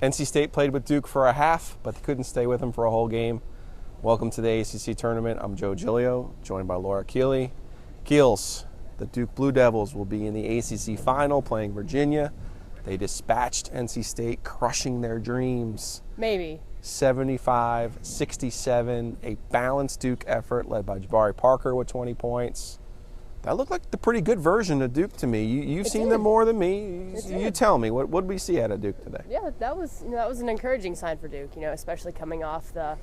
NC State played with Duke for a half, but they couldn't stay with them for a whole game. Welcome to the ACC Tournament. I'm Joe Giglio, joined by Laura Keeley. Keels, the Duke Blue Devils will be in the ACC Final playing Virginia. They dispatched NC State, crushing their dreams. Maybe. 75-67, a balanced Duke effort led by Jabari Parker with 20 points. That looked like the pretty good version of Duke to me. You've seen them more than me. You tell me, what did we see out of Duke today? Yeah, that was an encouraging sign for Duke, especially coming off the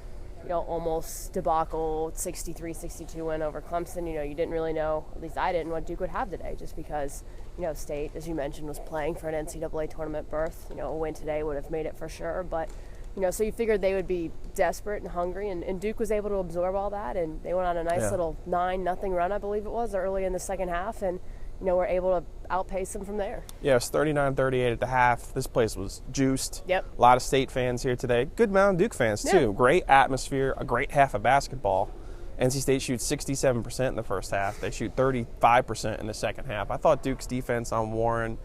almost debacle 63-62 win over Clemson. You didn't really know, at least I didn't, what Duke would have today, just because State, as you mentioned, was playing for an NCAA tournament berth. A win today would have made it for sure, but so you figured they would be desperate and hungry, and Duke was able to absorb all that, and they went on a nice little 9-0 run, I believe it was, early in the second half, and were able to outpace them from there. Yeah, it was 39-38 at the half. This place was juiced. Yep. A lot of State fans here today. Good amount of Duke fans, too. Yeah. Great atmosphere, a great half of basketball. NC State shoots 67% in the first half. They shoot 35% in the second half. I thought Duke's defense on Warren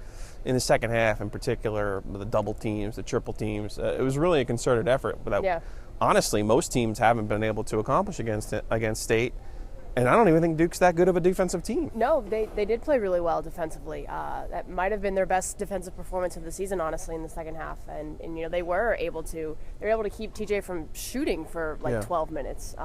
in the second half, in particular, the double teams, the triple teams, it was really a concerted effort. But honestly, most teams haven't been able to accomplish against State. And I don't even think Duke's that good of a defensive team. No, they did play really well defensively. That might have been their best defensive performance of the season, honestly, in the second half. And they were able to keep TJ from shooting for 12 minutes.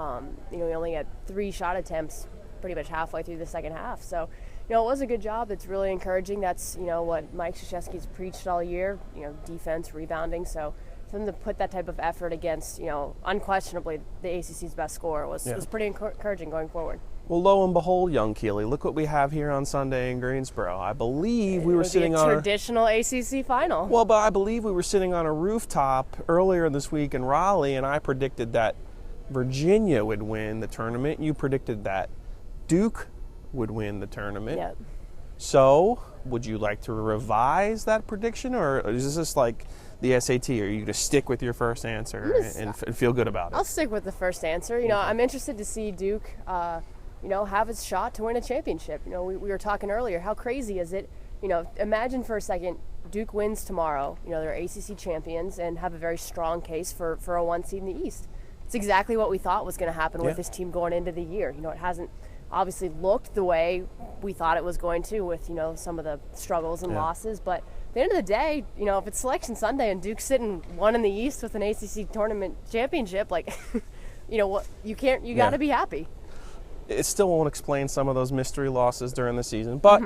He only had 3 shot attempts pretty much halfway through the second half. So, it was a good job. It's really encouraging. That's what Mike Krzyzewski's preached all year. Defense, rebounding. So for them to put that type of effort against, unquestionably the ACC's best scorer was pretty encouraging going forward. Well, lo and behold, young Keeley, look what we have here on Sunday in Greensboro. I believe we were sitting on a traditional ACC final. Well, but I believe we were sitting on a rooftop earlier this week in Raleigh, and I predicted that Virginia would win the tournament. You predicted that Duke would win the tournament. Yep. So, would you like to revise that prediction, or is this like the SAT? Or are you going to stick with your first answer and feel good about it? I'll stick with the first answer. I'm interested to see Duke, have its shot to win a championship. We were talking earlier, how crazy is it? Imagine for a second, Duke wins tomorrow. They're ACC champions and have a very strong case for a 1 seed in the East. It's exactly what we thought was going to happen with this team going into the year. It hasn't obviously looked the way we thought it was going to with, some of the struggles and losses. But at the end of the day, if it's Selection Sunday and Duke's sitting 1 in the East with an ACC tournament championship, what you got to be happy. It still won't explain some of those mystery losses during the season, but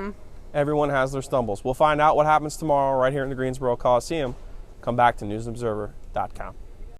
everyone has their stumbles. We'll find out what happens tomorrow right here in the Greensboro Coliseum. Come back to newsobserver.com.